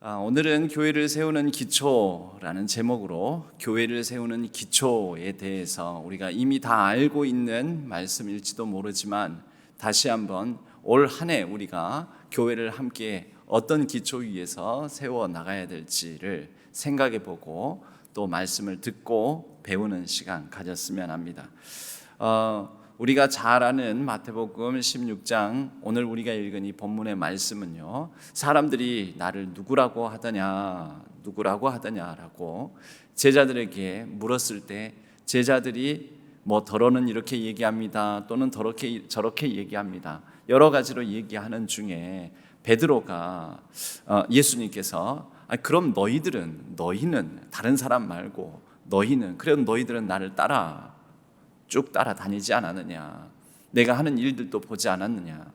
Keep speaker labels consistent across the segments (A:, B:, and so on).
A: 오늘은 교회를 세우는 기초라는 제목으로 교회를 세우는 기초에 대해서 우리가 이미 다 알고 있는 말씀일지도 모르지만 다시 한번 올 한 해 우리가 교회를 함께 어떤 기초 위에서 세워 나가야 될지를 생각해 보고 또 말씀을 듣고 배우는 시간 가졌으면 합니다. 우리가 잘 아는 마태복음 16장 오늘 우리가 읽은 이 본문의 말씀은요, 사람들이 나를 누구라고 하더냐라고 제자들에게 물었을 때 제자들이 더러는 이렇게 얘기합니다, 또는 저렇게 얘기합니다, 여러 가지로 얘기하는 중에 베드로가 예수님께서 그럼 너희는 다른 사람 말고 너희들은 나를 쭉 따라다니지 않았느냐? 내가 하는 일들도 보지 않았느냐?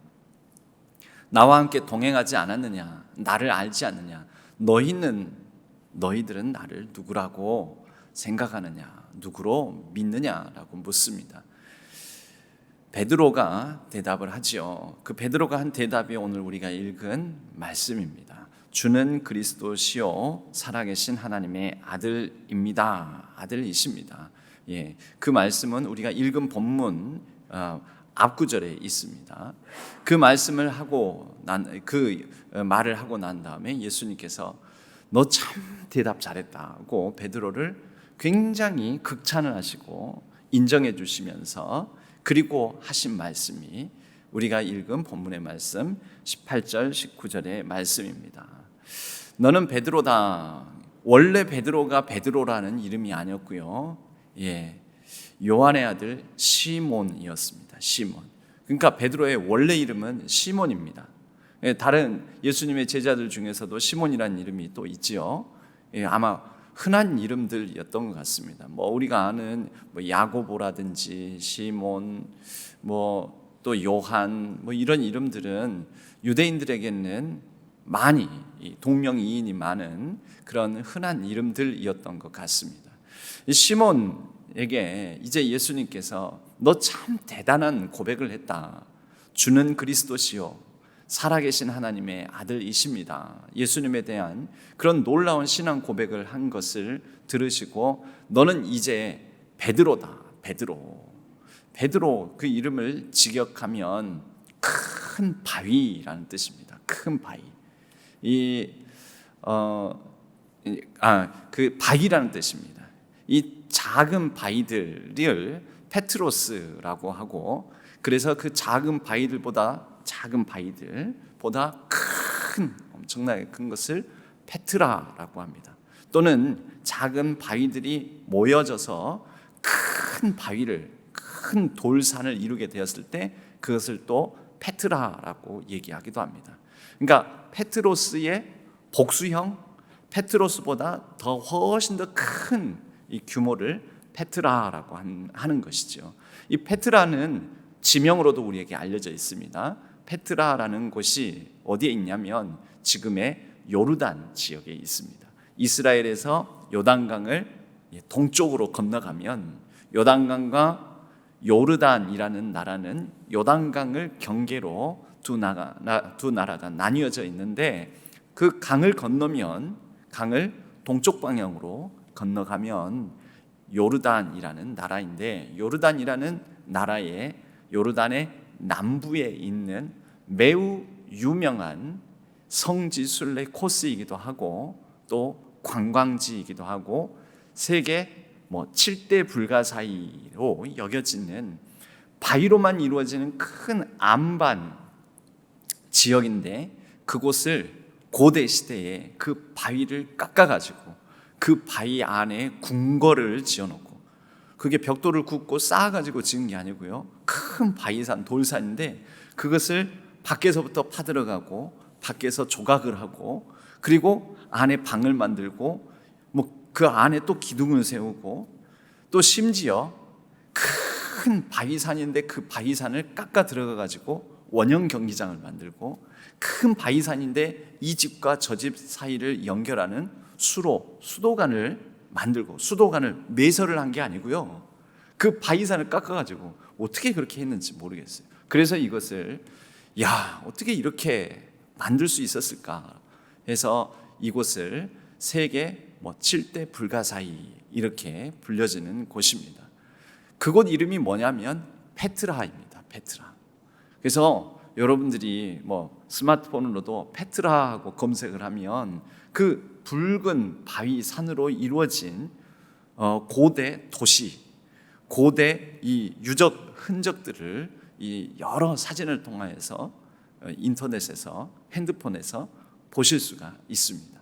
A: 나와 함께 동행하지 않았느냐? 나를 알지 않느냐? 너희들은 나를 누구라고 생각하느냐? 누구로 믿느냐라고 묻습니다. 베드로가 대답을 하지요. 그 베드로가 한 대답이 오늘 우리가 읽은 말씀입니다. 주는 그리스도시요 살아계신 하나님의 아들이십니다. 그 말씀은 우리가 읽은 본문 앞구절에 있습니다. 그 말씀을 그 말을 하고 난 다음에 예수님께서 너 참 대답 잘했다고 베드로를 굉장히 극찬을 하시고 인정해 주시면서 그리고 하신 말씀이 우리가 읽은 본문의 말씀 18절 19절의 말씀입니다. 너는 베드로다. 원래 베드로가 베드로라는 이름이 아니었고요, 요한의 아들 시몬이었습니다. 시몬. 그러니까 베드로의 원래 이름은 시몬입니다. 다른 예수님의 제자들 중에서도 시몬이라는 이름이 또 있지요. 아마 흔한 이름들이었던 것 같습니다. 우리가 아는 야고보라든지 시몬, 또 요한, 이런 이름들은 유대인들에게는 많이 동명이인이 많은 그런 흔한 이름들이었던 것 같습니다. 시몬에게 이제 예수님께서 너 참 대단한 고백을 했다. 주는 그리스도시요 살아계신 하나님의 아들이십니다. 예수님에 대한 그런 놀라운 신앙 고백을 한 것을 들으시고 너는 이제 베드로다. 베드로 그 이름을 직역하면 큰 바위라는 뜻입니다. 큰 바위. 그 바위라는 뜻입니다. 이 작은 바위들을 페트로스라고 하고, 그래서 그 작은 바위들보다 엄청나게 큰 것을 페트라라고 합니다. 또는 작은 바위들이 모여져서 큰 돌산을 이루게 되었을 때 그것을 또 페트라라고 얘기하기도 합니다. 그러니까 페트로스의 복수형, 페트로스보다 훨씬 더 큰 이 규모를 페트라라고 하는 것이죠. 이 페트라는 지명으로도 우리에게 알려져 있습니다. 페트라라는 곳이 어디에 있냐면 지금의 요르단 지역에 있습니다. 이스라엘에서 요단강을 동쪽으로 건너가면 요단강과 요르단이라는 나라는 요단강을 경계로 두 나라가 나뉘어져 있는데, 그 강을 동쪽 방향으로 건너가면 요르단이라는 나라인데, 요르단이라는 나라의 요르단의 남부에 있는 매우 유명한 성지순례 코스이기도 하고 또 관광지이기도 하고 세계 7대 불가사의로 여겨지는 바위로만 이루어지는 큰 안반 지역인데, 그곳을 고대 시대에 그 바위를 깎아가지고 그 바위 안에 궁궐을 지어놓고, 그게 벽돌을 굽고 쌓아가지고 지은 게 아니고요, 큰 바위산, 돌산인데 그것을 밖에서부터 파들어가고 밖에서 조각을 하고, 그리고 안에 방을 만들고 그 안에 또 기둥을 세우고, 또 심지어 큰 바위산인데 그 바위산을 깎아 들어가가지고 원형 경기장을 만들고, 큰 바위산인데 이 집과 저 집 사이를 연결하는 수도관을 만들고, 수도관을 매설을 한 게 아니고요, 그 바위산을 깎아가지고 어떻게 그렇게 했는지 모르겠어요. 그래서 이것을 어떻게 이렇게 만들 수 있었을까 해서 이곳을 세계 7대 불가사의 이렇게 불려지는 곳입니다. 그곳 이름이 뭐냐면 페트라입니다. 페트라. 그래서 여러분들이 스마트폰으로도 페트라하고 검색을 하면 그 붉은 바위 산으로 이루어진 고대 도시, 고대 이 유적 흔적들을 이 여러 사진을 통해서 인터넷에서 핸드폰에서 보실 수가 있습니다.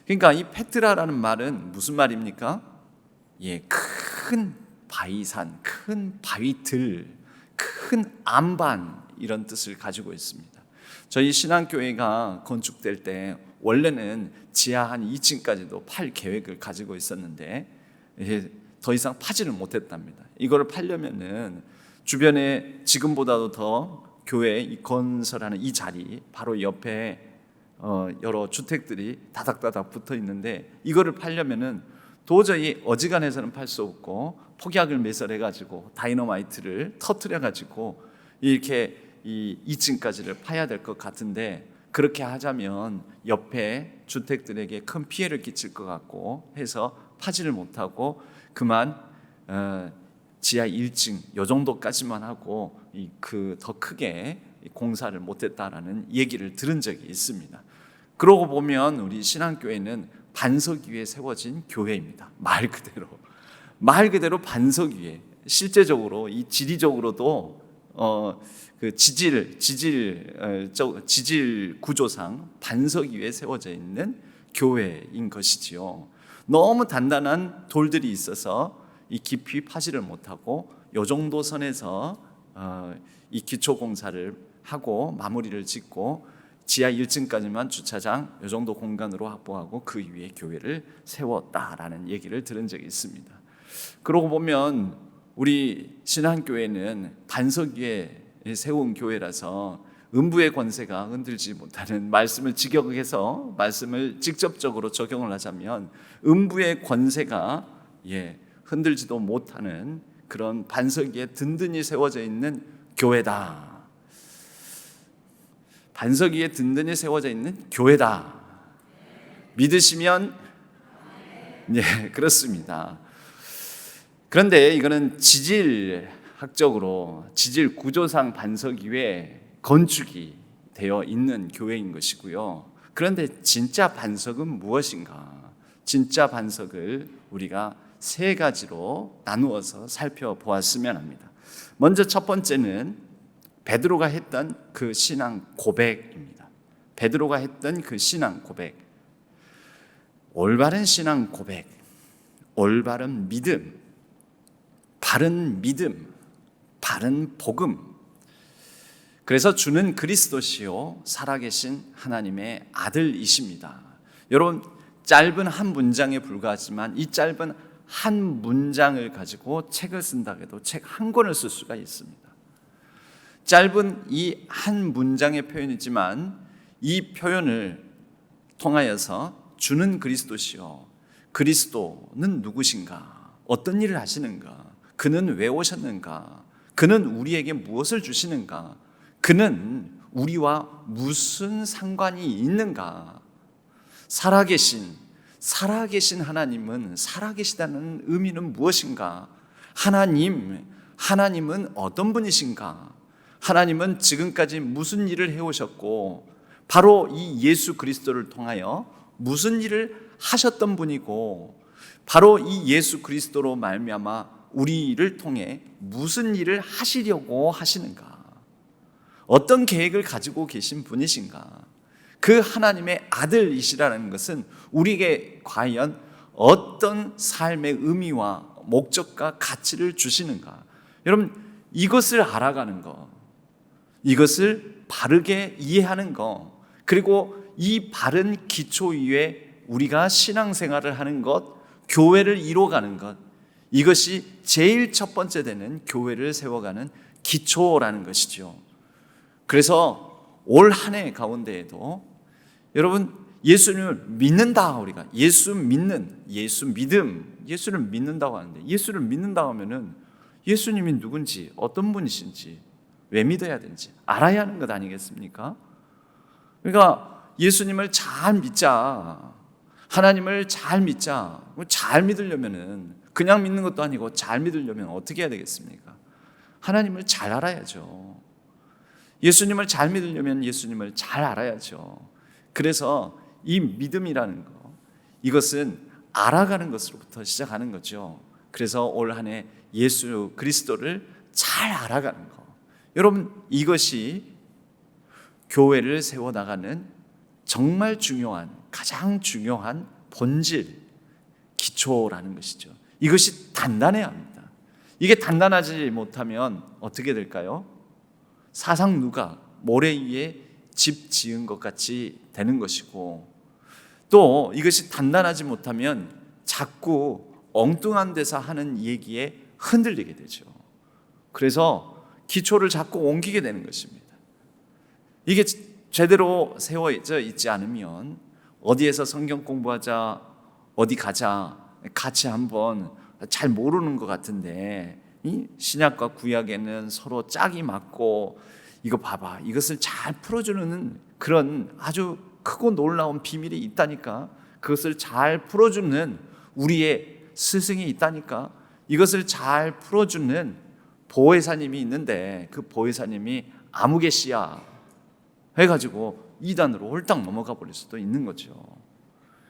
A: 그러니까 이 페트라라는 말은 무슨 말입니까? 큰 바위산, 큰 바위들, 큰 안반 이런 뜻을 가지고 있습니다. 저희 신앙교회가 건축될 때 원래는 지하 한 2층까지도 팔 계획을 가지고 있었는데 더 이상 파지를 못했답니다. 이거를 팔려면은 주변에 지금보다도 더 교회 건설하는 이 자리 바로 옆에 여러 주택들이 다닥다닥 붙어 있는데 이거를 팔려면은 도저히 어지간해서는 팔 수 없고 폭약을 매설해가지고 다이너마이트를 터뜨려가지고 이렇게 이 2층까지를 파야 될 것 같은데 그렇게 하자면 옆에 주택들에게 큰 피해를 끼칠 것 같고 해서 파지를 못하고 그만 지하 1층 요 정도까지만 하고 그 더 크게 공사를 못했다라는 얘기를 들은 적이 있습니다. 그러고 보면 우리 신앙교회는 반석 위에 세워진 교회입니다. 말 그대로 반석 위에 실제적으로 이 지리적으로도 그 지질 구조상 반석 위에 세워져 있는 교회인 것이지요. 너무 단단한 돌들이 있어서 이 깊이 파지를 못하고 요 정도 선에서 이 기초 공사를 하고 마무리를 짓고 지하 1층까지만 주차장 요 정도 공간으로 확보하고 그 위에 교회를 세웠다라는 얘기를 들은 적이 있습니다. 그러고 보면 우리 신앙교회는 반석 위에 세운 교회라서 음부의 권세가 흔들지 못하는 말씀을 직역해서 말씀을 직접적으로 적용을 하자면 음부의 권세가 흔들지도 못하는 그런 반석 위에 든든히 세워져 있는 교회다. 반석 위에 든든히 세워져 있는 교회다. 믿으시면 그렇습니다. 그런데 이거는 지질학적으로 지질 구조상 반석 위에 건축이 되어 있는 교회인 것이고요. 그런데 진짜 반석은 무엇인가? 진짜 반석을 우리가 세 가지로 나누어서 살펴보았으면 합니다. 먼저 첫 번째는 베드로가 했던 그 신앙 고백입니다. 베드로가 했던 그 신앙 고백. 올바른 신앙 고백, 올바른 믿음, 바른 믿음, 바른 복음. 그래서 주는 그리스도시요 살아계신 하나님의 아들이십니다. 여러분, 짧은 한 문장에 불과하지만 이 짧은 한 문장을 가지고 책을 쓴다 해도 책 한 권을 쓸 수가 있습니다. 짧은 이 한 문장의 표현이지만 이 표현을 통하여서 주는 그리스도시요, 그리스도는 누구신가? 어떤 일을 하시는가? 그는 왜 오셨는가? 그는 우리에게 무엇을 주시는가? 그는 우리와 무슨 상관이 있는가? 살아계신 하나님은 살아계시다는 의미는 무엇인가? 하나님은 어떤 분이신가? 하나님은 지금까지 무슨 일을 해오셨고 바로 이 예수 그리스도를 통하여 무슨 일을 하셨던 분이고 바로 이 예수 그리스도로 말미암아 우리를 통해 무슨 일을 하시려고 하시는가? 어떤 계획을 가지고 계신 분이신가? 그 하나님의 아들이시라는 것은 우리에게 과연 어떤 삶의 의미와 목적과 가치를 주시는가? 여러분, 이것을 알아가는 것, 이것을 바르게 이해하는 것, 그리고 이 바른 기초 위에 우리가 신앙생활을 하는 것, 교회를 이루어가는 것, 이것이 제일 첫 번째 되는 교회를 세워가는 기초라는 것이죠. 그래서 올 한 해 가운데에도 여러분, 예수님을 믿는다, 우리가 예수를 믿는다고 하는데, 예수를 믿는다고 하면은 예수님이 누군지, 어떤 분이신지, 왜 믿어야 되는지 알아야 하는 것 아니겠습니까? 그러니까 예수님을 잘 믿자. 하나님을 잘 믿자. 잘 믿으려면은 그냥 믿는 것도 아니고 잘 믿으려면 어떻게 해야 되겠습니까? 하나님을 잘 알아야죠. 예수님을 잘 믿으려면 예수님을 잘 알아야죠. 그래서 이 믿음이라는 거, 이것은 알아가는 것으로부터 시작하는 거죠. 그래서 올 한 해 예수 그리스도를 잘 알아가는 거. 여러분, 이것이 교회를 세워나가는 정말 중요한, 가장 중요한 본질, 기초라는 것이죠. 이것이 단단해야 합니다. 이게 단단하지 못하면 어떻게 될까요? 사상 누가 모래 위에 집 지은 것 같이 되는 것이고, 또 이것이 단단하지 못하면 자꾸 엉뚱한 데서 하는 얘기에 흔들리게 되죠. 그래서 기초를 자꾸 옮기게 되는 것입니다. 이게 제대로 세워져 있지 않으면 어디에서 성경 공부하자, 어디 가자, 같이 한번 잘 모르는 것 같은데 이 신약과 구약에는 서로 짝이 맞고 이거 봐봐, 이것을 잘 풀어주는 그런 아주 크고 놀라운 비밀이 있다니까. 그것을 잘 풀어주는 우리의 스승이 있다니까. 이것을 잘 풀어주는 보혜사님이 있는데 그 보혜사님이 아무개씨야 해가지고 이단으로 홀딱 넘어가 버릴 수도 있는 거죠.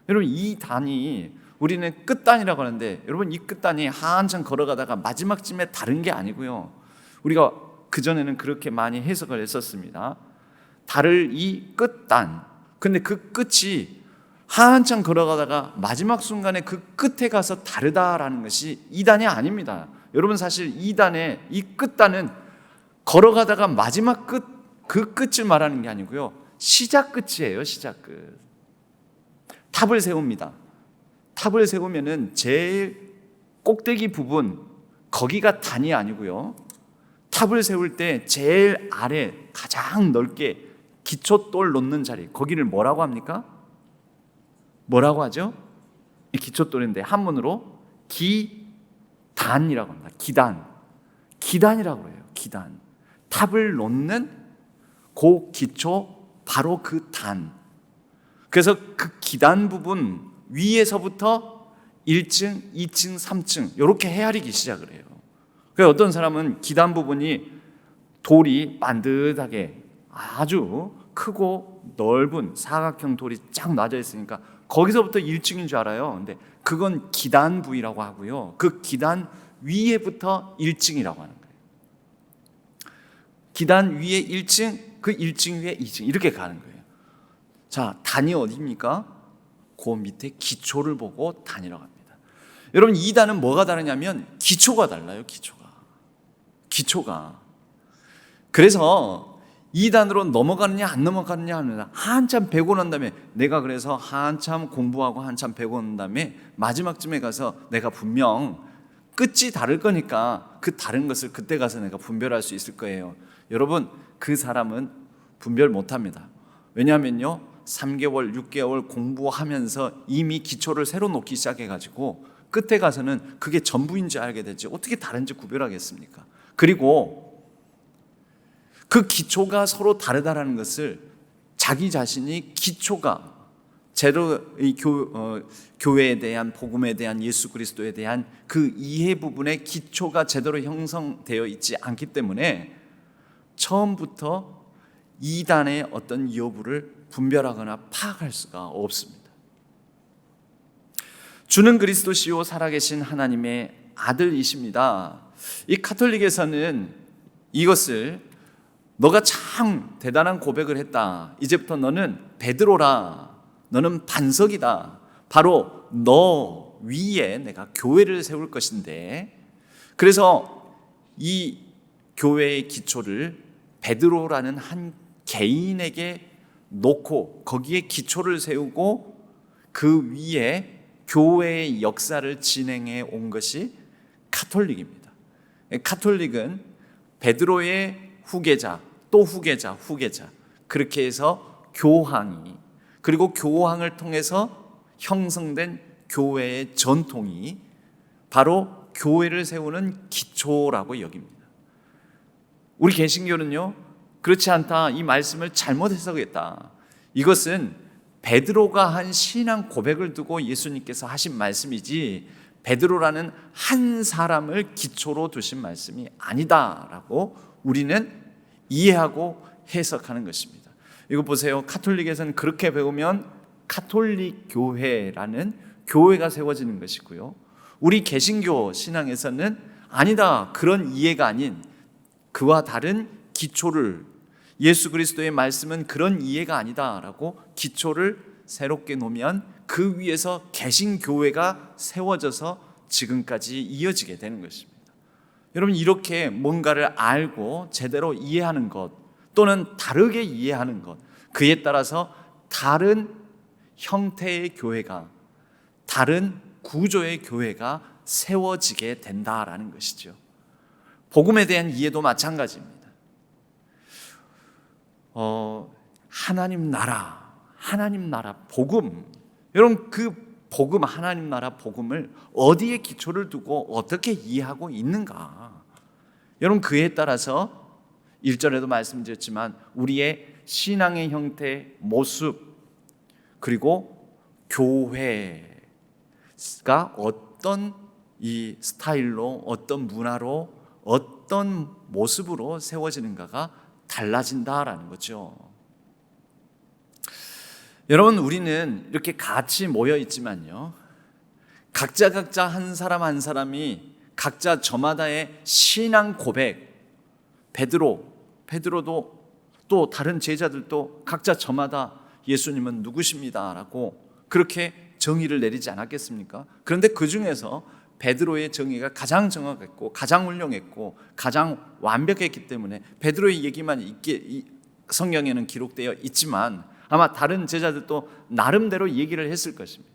A: 여러분, 이 단이 우리는 끝단이라고 하는데, 여러분, 이 끝단이 한참 걸어가다가 마지막쯤에 다른 게 아니고요. 우리가 그전에는 그렇게 많이 해석을 했었습니다. 달을 이 끝단, 근데 그 끝이 한참 걸어가다가 마지막 순간에 그 끝에 가서 다르다라는 것이 이단이 아닙니다. 여러분, 사실 이단의 이 끝단은 걸어가다가 마지막 끝, 그 끝을 말하는 게 아니고요, 시작 끝이에요. 시작 끝. 탑을 세웁니다. 탑을 세우면은 제일 꼭대기 부분, 거기가 단이 아니고요, 탑을 세울 때 제일 아래 가장 넓게 기초돌 놓는 자리, 거기를 뭐라고 합니까? 뭐라고 하죠? 기초돌인데 한문으로 기단이라고 합니다. 기단. 기단이라고 해요. 기단. 탑을 놓는 그 기초, 바로 그 단. 그래서 그 기단 부분 위에서부터 1층, 2층, 3층 이렇게 헤아리기 시작을 해요. 그래서 어떤 사람은 기단 부분이 돌이 반듯하게 아주 크고 넓은 사각형 돌이 쫙 놔져 있으니까 거기서부터 1층인 줄 알아요. 근데 그건 기단 부위라고 하고요, 그 기단 위에부터 1층이라고 하는 거예요. 기단 위에 1층, 그 1층 위에 2층 이렇게 가는 거예요. 자, 단이 어디입니까? 그 밑에 기초를 보고 단이라고 합니다. 여러분, 이 단은 뭐가 다르냐면 기초가 달라요. 기초가. 그래서 이 단으로 넘어가느냐 안 넘어가느냐 하는, 한참 배고 난 다음에, 내가 그래서 한참 공부하고 한참 배고 난 다음에 마지막쯤에 가서 내가 분명 끝이 다를 거니까 그 다른 것을 그때 가서 내가 분별할 수 있을 거예요. 여러분, 그 사람은 분별 못합니다. 왜냐하면요, 3개월, 6개월 공부하면서 이미 기초를 새로 놓기 시작해가지고 끝에 가서는 그게 전부인지 알게 되지 어떻게 다른지 구별하겠습니까? 그리고 그 기초가 서로 다르다라는 것을 자기 자신이 기초가 제대로 교회에 대한, 복음에 대한, 예수 그리스도에 대한 그 이해 부분의 기초가 제대로 형성되어 있지 않기 때문에 처음부터 이단의 어떤 여부를 분별하거나 파악할 수가 없습니다. 주는 그리스도시요 살아계신 하나님의 아들이십니다. 이 가톨릭에서는 이것을 너가 참 대단한 고백을 했다, 이제부터 너는 베드로라, 너는 반석이다, 바로 너 위에 내가 교회를 세울 것인데, 그래서 이 교회의 기초를 베드로라는 한 개인에게 놓고 거기에 기초를 세우고 그 위에 교회의 역사를 진행해 온 것이 가톨릭입니다. 가톨릭은 베드로의 후계자, 또 후계자, 그렇게 해서 교황이, 그리고 교황을 통해서 형성된 교회의 전통이 바로 교회를 세우는 기초라고 여깁니다. 우리 개신교는요, 그렇지 않다, 이 말씀을 잘못 해석했다, 이것은 베드로가 한 신앙 고백을 두고 예수님께서 하신 말씀이지 베드로라는 한 사람을 기초로 두신 말씀이 아니다라고 우리는 이해하고 해석하는 것입니다. 이거 보세요. 카톨릭에서는 그렇게 배우면 카톨릭 교회라는 교회가 세워지는 것이고요. 우리 개신교 신앙에서는 아니다, 그런 이해가 아닌 그와 다른 기초를, 예수 그리스도의 말씀은 그런 이해가 아니다라고 기초를 새롭게 놓으면 그 위에서 개신교회가 세워져서 지금까지 이어지게 되는 것입니다. 여러분, 이렇게 뭔가를 알고 제대로 이해하는 것 또는 다르게 이해하는 것, 그에 따라서 다른 형태의 교회가, 다른 구조의 교회가 세워지게 된다라는 것이죠. 복음에 대한 이해도 마찬가지입니다. 하나님 나라, 복음. 여러분, 그 복음, 하나님 나라 복음을 어디에 기초를 두고 어떻게 이해하고 있는가? 여러분, 그에 따라서 1절에도 말씀드렸지만 우리의 신앙의 형태, 모습, 그리고 교회가 어떤 이 스타일로, 어떤 문화로, 어떤 모습으로 세워지는가가 달라진다라는 거죠. 여러분, 우리는 이렇게 같이 모여 있지만요, 각자 한 사람 한 사람이 각자 저마다의 신앙 고백, 베드로도 또 다른 제자들도 각자 저마다 예수님은 누구십니다라고 그렇게 정의를 내리지 않았겠습니까? 그런데 그 중에서 베드로의 정의가 가장 정확했고 가장 훌륭했고 가장 완벽했기 때문에 베드로의 얘기만 성경에는 기록되어 있지만 아마 다른 제자들도 나름대로 얘기를 했을 것입니다.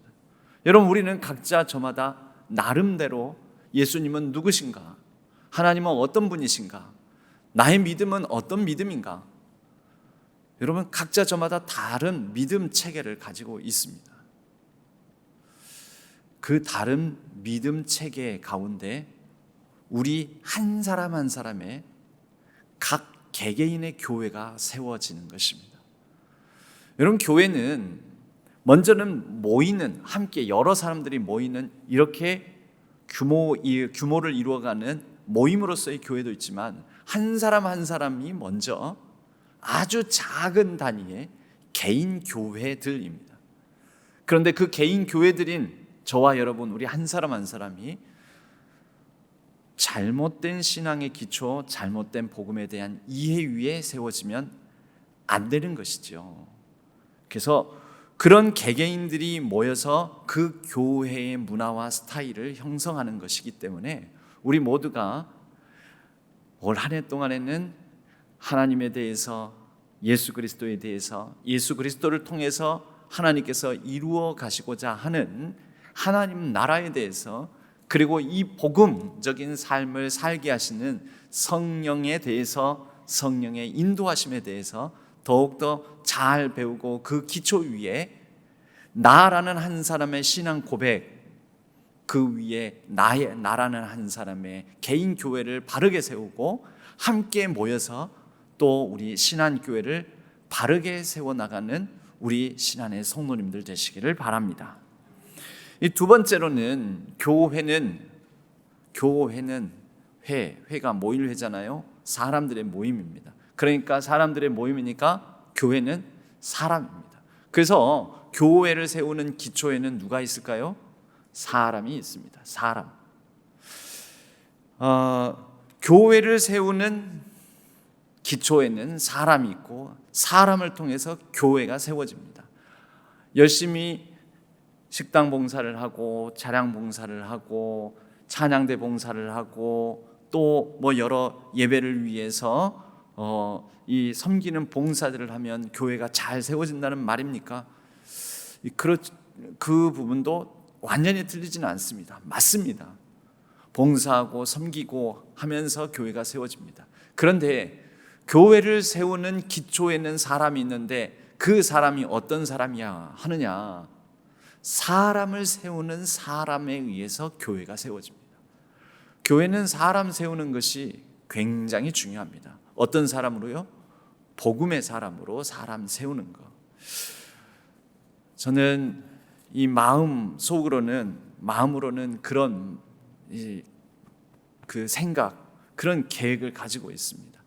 A: 여러분, 우리는 각자 저마다 나름대로 예수님은 누구신가? 하나님은 어떤 분이신가? 나의 믿음은 어떤 믿음인가? 여러분, 각자 저마다 다른 믿음 체계를 가지고 있습니다. 그 다른 믿음 체계 가운데 우리 한 사람 한 사람의 각 개개인의 교회가 세워지는 것입니다. 여러분, 교회는 먼저는 모이는, 함께 여러 사람들이 모이는 이렇게 규모를 이루어가는 모임으로서의 교회도 있지만 한 사람 한 사람이 먼저 아주 작은 단위의 개인 교회들입니다. 그런데 그 개인 교회들인 저와 여러분, 우리 한 사람 한 사람이 잘못된 신앙의 기초, 잘못된 복음에 대한 이해 위에 세워지면 안 되는 것이죠. 그래서 그런 개개인들이 모여서 그 교회의 문화와 스타일을 형성하는 것이기 때문에 우리 모두가 올 한 해 동안에는 하나님에 대해서, 예수 그리스도에 대해서, 예수 그리스도를 통해서 하나님께서 이루어 가시고자 하는 하나님 나라에 대해서, 그리고 이 복음적인 삶을 살게 하시는 성령에 대해서, 성령의 인도하심에 대해서 더욱더 잘 배우고 그 기초 위에 나라는 한 사람의 신앙 고백, 그 위에 나라는 한 사람의 개인 교회를 바르게 세우고 함께 모여서 또 우리 신안교회를 바르게 세워나가는 우리 신안의 성도님들 되시기를 바랍니다. 이 두 번째로는 교회는 회가 모일 회잖아요. 사람들의 모임입니다. 그러니까 사람들의 모임이니까 교회는 사람입니다. 그래서 교회를 세우는 기초에는 누가 있을까요? 사람이 있습니다. 사람. 교회를 세우는 기초에는 사람이 있고 사람을 통해서 교회가 세워집니다. 열심히 식당 봉사를 하고 차량 봉사를 하고 찬양대 봉사를 하고 또 뭐 여러 예배를 위해서 이 섬기는 봉사들을 하면 교회가 잘 세워진다는 말입니까? 그 부분도 완전히 틀리지는 않습니다. 맞습니다. 봉사하고 섬기고 하면서 교회가 세워집니다. 그런데 교회를 세우는 기초에는 사람이 있는데 그 사람이 어떤 사람이야 하느냐? 사람을 세우는 사람에 의해서 교회가 세워집니다. 교회는 사람 세우는 것이 굉장히 중요합니다. 어떤 사람으로요? 복음의 사람으로 사람 세우는 것. 저는 이 마음으로는 그런 그 생각, 그런 계획을 가지고 있습니다.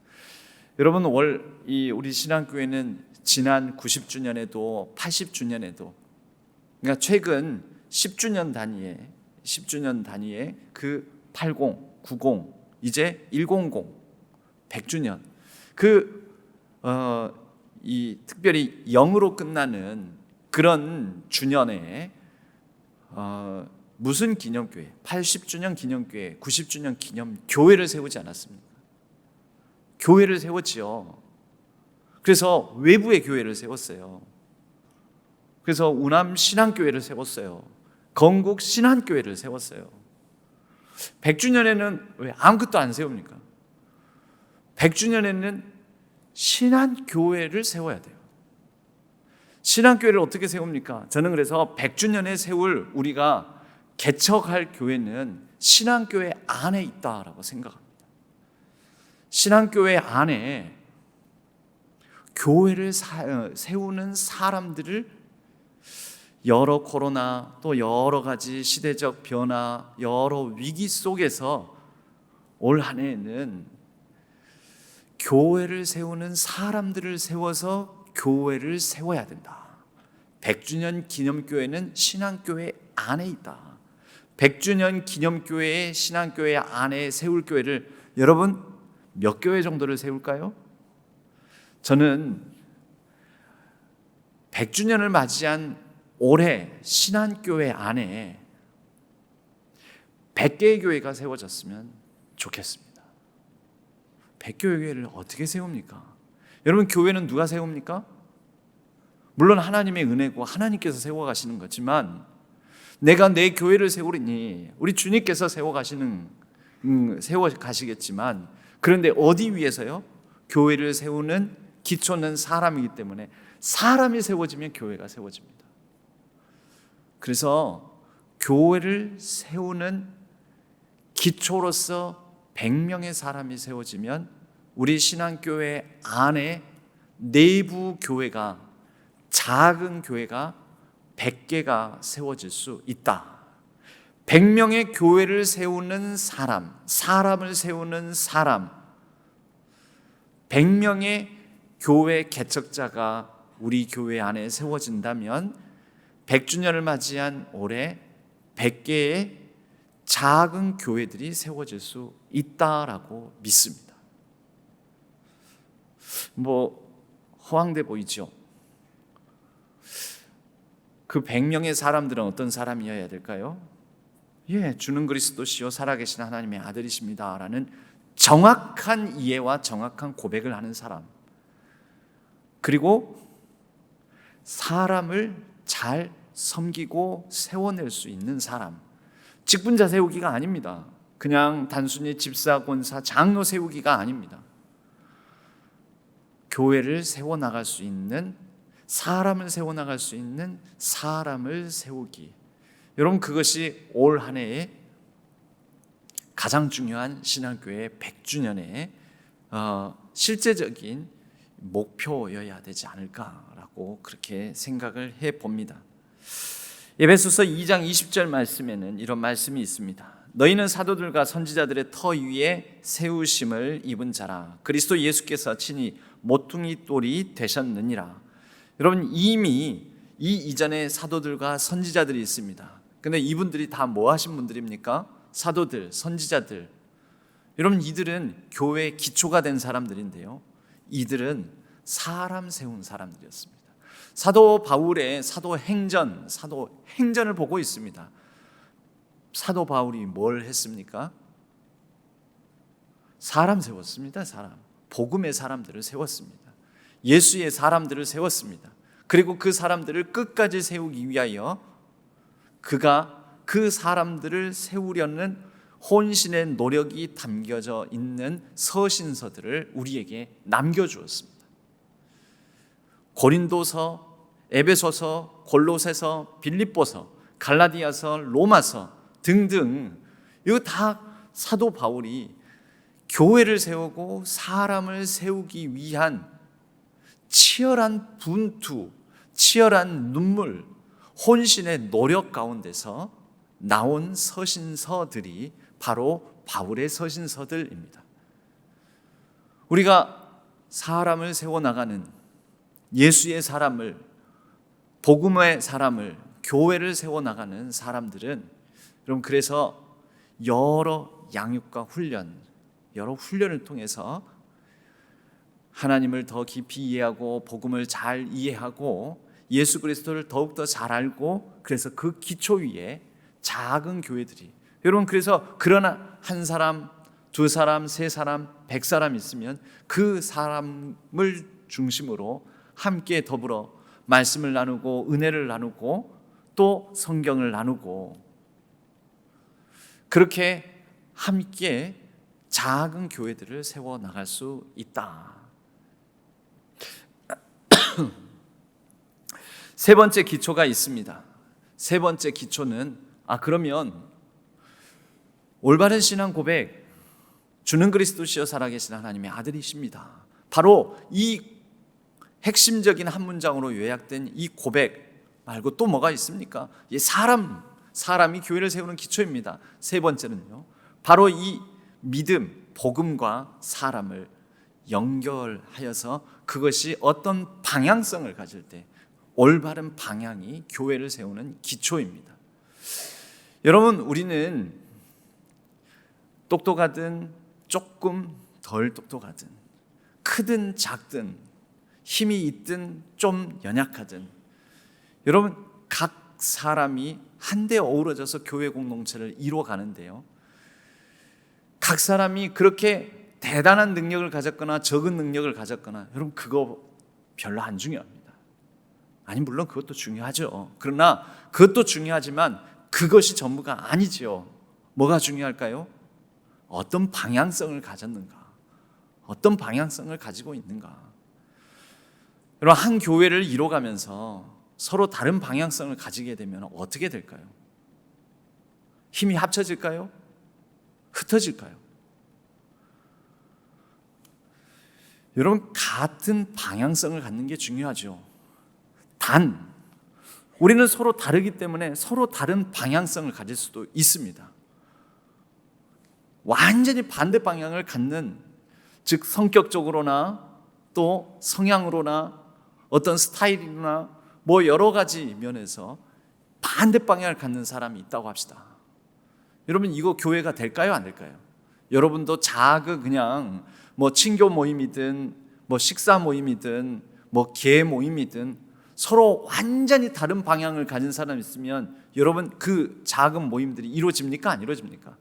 A: 여러분, 우리 신앙교회는 지난 90주년에도 80주년에도, 그러니까 최근 10주년 단위에 그 80, 90, 이제 100, 100주년, 이 특별히 0으로 끝나는 그런 주년에 무슨 기념교회, 80주년 기념교회, 90주년 기념교회를 세우지 않았습니까? 교회를 세웠지요. 그래서 외부의 교회를 세웠어요. 그래서 우남 신앙교회를 세웠어요. 건국 신앙교회를 세웠어요. 100주년에는 왜 아무것도 안 세웁니까? 100주년에는 신앙교회를 세워야 돼요. 신앙교회를 어떻게 세웁니까? 저는 그래서 100주년에 세울 우리가 개척할 교회는 신앙교회 안에 있다라고 생각합니다. 신앙교회 안에 교회를 세우는 사람들을 여러 코로나, 또 여러 가지 시대적 변화, 여러 위기 속에서 올 한 해에는 교회를 세우는 사람들을 세워서 교회를 세워야 된다. 100주년 기념교회는 신앙교회 안에 있다. 100주년 기념교회의 신앙교회 안에 세울 교회를 여러분 몇 교회 정도를 세울까요? 저는 100주년을 맞이한 올해 신앙교회 안에 100개의 교회가 세워졌으면 좋겠습니다. 100교회 교회를 어떻게 세웁니까? 여러분, 교회는 누가 세웁니까? 물론 하나님의 은혜고 하나님께서 세워가시는 거지만, 내가 내 교회를 세우리니 우리 주님께서 세워가시겠지만, 그런데 어디 위해서요? 교회를 세우는 기초는 사람이기 때문에 사람이 세워지면 교회가 세워집니다. 그래서 교회를 세우는 기초로서 100명의 사람이 세워지면 우리 신앙교회 안에 내부 교회가, 작은 교회가 100개가 세워질 수 있다. 100명의 교회를 세우는 사람을 세우는 사람, 100명의 교회 개척자가 우리 교회 안에 세워진다면 100주년을 맞이한 올해 100개의 작은 교회들이 세워질 수 있다라고 믿습니다. 허황돼 보이죠? 그 100명의 사람들은 어떤 사람이어야 될까요? 주는 그리스도시요 살아계신 하나님의 아들이십니다 라는 정확한 이해와 정확한 고백을 하는 사람, 그리고 사람을 잘 섬기고 세워낼 수 있는 사람. 직분자 세우기가 아닙니다. 그냥 단순히 집사, 권사, 장로 세우기가 아닙니다. 교회를 세워나갈 수 있는, 사람을 세워나갈 수 있는 사람을 세우기. 여러분, 그것이 올 한 해의 가장 중요한 신앙교회 100주년의 실제적인 목표여야 되지 않을까라고 그렇게 생각을 해봅니다. 에베소서 2장 20절 말씀에는 이런 말씀이 있습니다. 너희는 사도들과 선지자들의 터 위에 세우심을 입은 자라. 그리스도 예수께서 친히 모퉁이 돌이 되셨느니라. 여러분, 이미 이 이전에 사도들과 선지자들이 있습니다. 근데 이분들이 다 뭐 하신 분들입니까? 사도들, 선지자들. 여러분, 이들은 교회의 기초가 된 사람들인데요, 이들은 사람 세운 사람들이었습니다. 사도 바울의 사도행전을 보고 있습니다. 사도 바울이 뭘 했습니까? 사람 세웠습니다. 복음의 사람들을 세웠습니다. 예수의 사람들을 세웠습니다. 그리고 그 사람들을 끝까지 세우기 위하여 그가 그 사람들을 세우려는 혼신의 노력이 담겨져 있는 서신서들을 우리에게 남겨주었습니다. 고린도서, 에베소서, 골로새서, 빌립보서, 갈라디아서, 로마서 등등, 이거 다 사도 바울이 교회를 세우고 사람을 세우기 위한 치열한 분투, 치열한 눈물, 혼신의 노력 가운데서 나온 서신서들이 바로 바울의 서신서들입니다. 우리가 사람을 세워나가는, 예수의 사람을, 복음의 사람을, 교회를 세워나가는 사람들은 여러분, 그래서 여러 양육과 훈련, 여러 훈련을 통해서 하나님을 더 깊이 이해하고 복음을 잘 이해하고 예수 그리스도를 더욱더 잘 알고, 그래서 그 기초 위에 작은 교회들이, 여러분, 그래서 그러나 한 사람, 두 사람, 세 사람, 100사람 있으면 그 사람을 중심으로 함께 더불어 말씀을 나누고 은혜를 나누고 또 성경을 나누고, 그렇게 함께 작은 교회들을 세워나갈 수 있다. 세 번째 기초가 있습니다. 세 번째 기초는, 그러면 올바른 신앙 고백, 주는 그리스도시여 살아계신 하나님의 아들이십니다, 바로 이 핵심적인 한 문장으로 요약된 이 고백 말고 또 뭐가 있습니까? 사람이 교회를 세우는 기초입니다. 세 번째는요, 바로 이 믿음, 복음과 사람을 연결하여서 그것이 어떤 방향성을 가질 때 올바른 방향이 교회를 세우는 기초입니다. 여러분, 우리는 똑똑하든 조금 덜 똑똑하든, 크든 작든, 힘이 있든 좀 연약하든, 여러분, 각 사람이 한데 어우러져서 교회 공동체를 이루어가는데요, 각 사람이 그렇게 대단한 능력을 가졌거나 적은 능력을 가졌거나, 여러분, 그거 별로 안 중요합니다. 아니, 물론 그것도 중요하죠. 그러나 그것도 중요하지만 그것이 전부가 아니죠. 뭐가 중요할까요? 어떤 방향성을 가졌는가, 어떤 방향성을 가지고 있는가. 여러분, 한 교회를 이뤄가면서 서로 다른 방향성을 가지게 되면 어떻게 될까요? 힘이 합쳐질까요? 흩어질까요? 여러분, 같은 방향성을 갖는 게 중요하죠. 단, 우리는 서로 다르기 때문에 서로 다른 방향성을 가질 수도 있습니다. 완전히 반대 방향을 갖는, 즉 성격적으로나 또 성향으로나 어떤 스타일이나 뭐 여러 가지 면에서 반대 방향을 갖는 사람이 있다고 합시다. 여러분, 이거 교회가 될까요, 안 될까요? 여러분도 작은 그냥 뭐 친교 모임이든 뭐 식사 모임이든 뭐 개 모임이든 서로 완전히 다른 방향을 가진 사람이 있으면 여러분, 그 작은 모임들이 이루어집니까, 안 이루어집니까?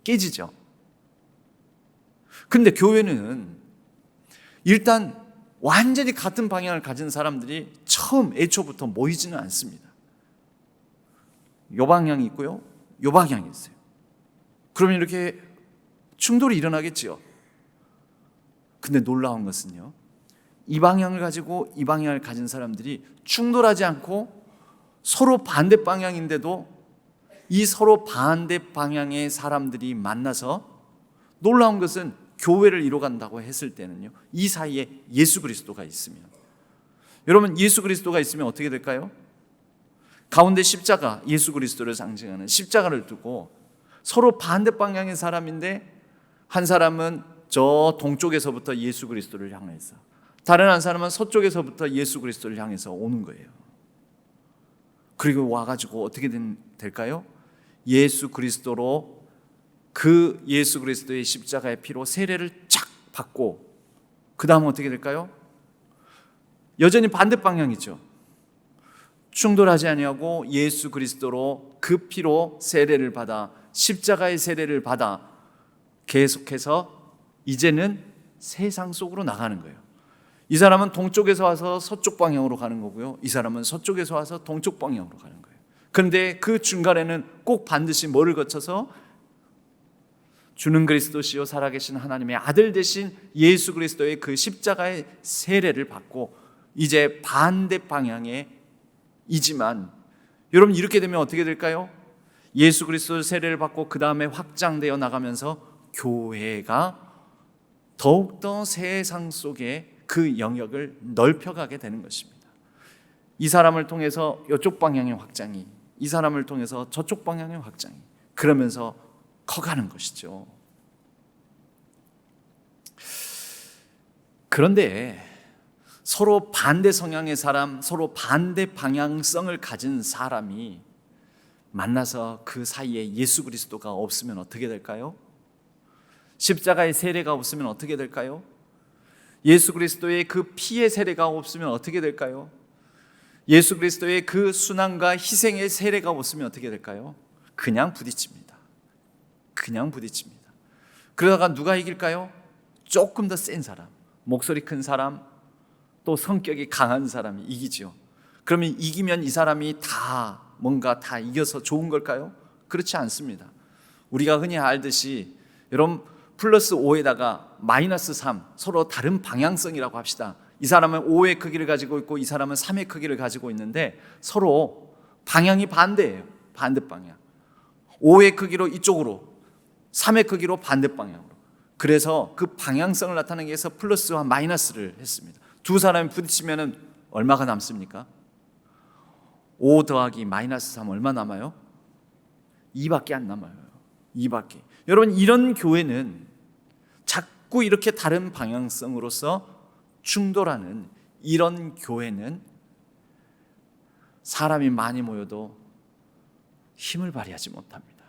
A: 깨지죠. 근데 교회는 일단 완전히 같은 방향을 가진 사람들이 처음 애초부터 모이지는 않습니다. 요 방향이 있고요, 요 방향이 있어요. 그러면 이렇게 충돌이 일어나겠지요. 근데 놀라운 것은요, 이 방향을 가지고 이 방향을 가진 사람들이 충돌하지 않고 서로 반대 방향인데도 이 서로 반대 방향의 사람들이 만나서, 놀라운 것은 교회를 이뤄간다고 했을 때는요, 이 사이에 예수 그리스도가 있으면, 여러분, 예수 그리스도가 있으면 어떻게 될까요? 가운데 십자가, 예수 그리스도를 상징하는 십자가를 두고 서로 반대 방향의 사람인데, 한 사람은 저 동쪽에서부터 예수 그리스도를 향해서, 다른 한 사람은 서쪽에서부터 예수 그리스도를 향해서 오는 거예요. 그리고 와가지고 어떻게 될까요? 예수 그리스도로, 그 예수 그리스도의 십자가의 피로 세례를 쫙 받고, 그 다음은 어떻게 될까요? 여전히 반대 방향이죠. 충돌하지 아니하고 예수 그리스도로 그 피로 세례를 받아, 십자가의 세례를 받아 계속해서 이제는 세상 속으로 나가는 거예요. 이 사람은 동쪽에서 와서 서쪽 방향으로 가는 거고요, 이 사람은 서쪽에서 와서 동쪽 방향으로 가는 거예요. 그런데 그 중간에는 꼭 반드시 뭐를 거쳐서 주는 그리스도시요 살아계신 하나님의 아들 되신 예수 그리스도의 그 십자가의 세례를 받고 이제 반대 방향에 이지만, 여러분, 이렇게 되면 어떻게 될까요? 예수 그리스도 세례를 받고 그 다음에 확장되어 나가면서 교회가 더욱더 세상 속에 그 영역을 넓혀가게 되는 것입니다. 이 사람을 통해서 이쪽 방향의 확장이, 이 사람을 통해서 저쪽 방향의 확장이, 그러면서 커가는 것이죠. 그런데 서로 반대 성향의 사람, 서로 반대 방향성을 가진 사람이 만나서 그 사이에 예수 그리스도가 없으면 어떻게 될까요? 십자가의 세례가 없으면 어떻게 될까요? 예수 그리스도의 그 피의 세례가 없으면 어떻게 될까요? 예수 그리스도의 그 순환과 희생의 세례가 없으면 어떻게 될까요? 그냥 부딪힙니다. 그냥 부딪힙니다. 그러다가 누가 이길까요? 조금 더 센 사람, 목소리 큰 사람, 또 성격이 강한 사람이 이기죠. 그러면 이기면 이 사람이 다 뭔가 다 이겨서 좋은 걸까요? 그렇지 않습니다. 우리가 흔히 알듯이 여러분 플러스 5에다가 마이너스 3, 서로 다른 방향성이라고 합시다. 이 사람은 5의 크기를 가지고 있고 이 사람은 3의 크기를 가지고 있는데 서로 방향이 반대예요. 반대 방향. 5의 크기로 이쪽으로, 3의 크기로 반대 방향으로. 그래서 그 방향성을 나타내기 위해서 플러스와 마이너스를 했습니다. 두 사람이 부딪히면 얼마가 남습니까? 5 더하기 마이너스 3 얼마 남아요? 2밖에 안 남아요. 2밖에. 여러분 이런 교회는 자꾸 이렇게 다른 방향성으로서 충돌하는 이런 교회는 사람이 많이 모여도 힘을 발휘하지 못합니다.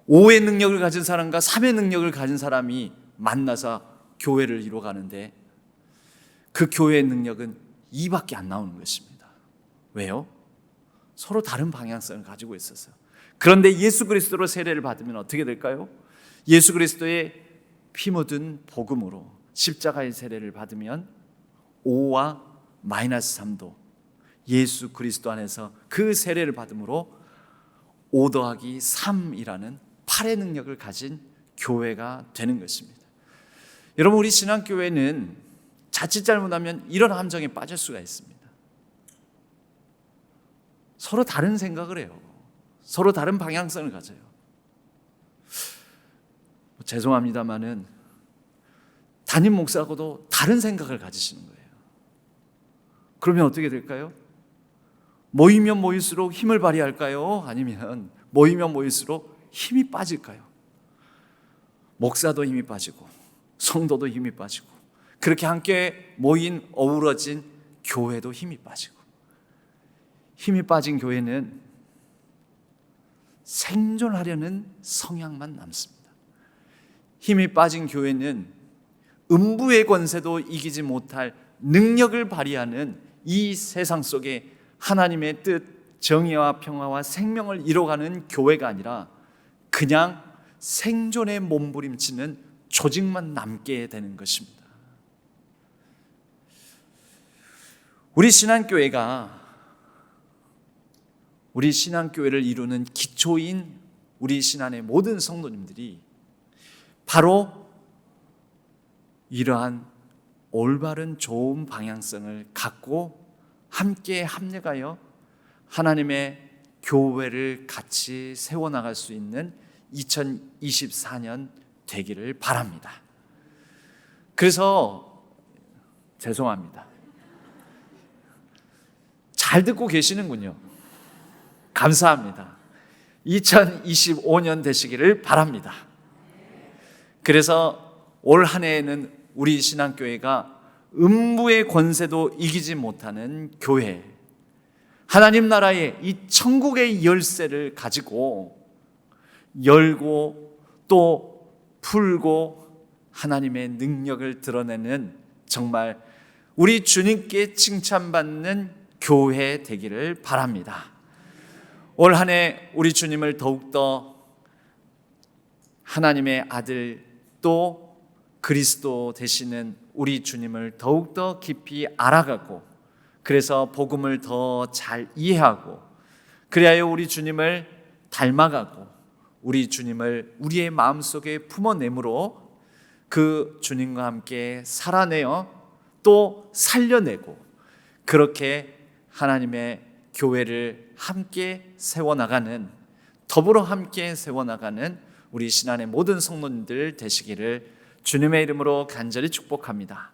A: 5의 능력을 가진 사람과 3의 능력을 가진 사람이 만나서 교회를 이루어가는데 그 교회의 능력은 2밖에 안 나오는 것입니다. 왜요? 서로 다른 방향성을 가지고 있어서. 그런데 예수 그리스도로 세례를 받으면 어떻게 될까요? 예수 그리스도의 피 묻은 복음으로 십자가의 세례를 받으면 5와 마이너스 3도 예수 그리스도 안에서 그 세례를 받음으로 5 더하기 3이라는 8의 능력을 가진 교회가 되는 것입니다. 여러분 우리 신앙교회는 자칫 잘못하면 이런 함정에 빠질 수가 있습니다. 서로 다른 생각을 해요. 서로 다른 방향성을 가져요. 죄송합니다마는 담임 목사하고도 다른 생각을 가지시는 거예요. 그러면 어떻게 될까요? 모이면 모일수록 힘을 발휘할까요? 아니면 모이면 모일수록 힘이 빠질까요? 목사도 힘이 빠지고 성도도 힘이 빠지고 그렇게 함께 모인 어우러진 교회도 힘이 빠지고, 힘이 빠진 교회는 생존하려는 성향만 남습니다. 힘이 빠진 교회는 음부의 권세도 이기지 못할 능력을 발휘하는 이 세상 속에 하나님의 뜻, 정의와 평화와 생명을 이뤄가는 교회가 아니라 그냥 생존에 몸부림치는 조직만 남게 되는 것입니다. 우리 신앙교회를 이루는 기초인 우리 신앙의 모든 성도님들이 바로 이러한 올바른 좋은 방향성을 갖고 함께 합력하여 하나님의 교회를 같이 세워나갈 수 있는 2024년 되기를 바랍니다. 그래서 죄송합니다. 잘 듣고 계시는군요. 감사합니다. 2025년 되시기를 바랍니다. 그래서 올 한 해에는 우리 신앙교회가 음부의 권세도 이기지 못하는 교회, 하나님 나라의 이 천국의 열쇠를 가지고 열고 또 풀고 하나님의 능력을 드러내는 정말 우리 주님께 칭찬받는 교회 되기를 바랍니다. 올 한 해 우리 주님을 더욱더 하나님의 아들 또 그리스도 되시는 우리 주님을 더욱더 깊이 알아가고, 그래서 복음을 더 잘 이해하고, 그리하여 우리 주님을 닮아가고 우리 주님을 우리의 마음속에 품어내므로 그 주님과 함께 살아내어 또 살려내고, 그렇게 하나님의 교회를 함께 세워나가는, 더불어 함께 세워나가는 우리 신앙의 모든 성도님들 되시기를 주님의 이름으로 간절히 축복합니다.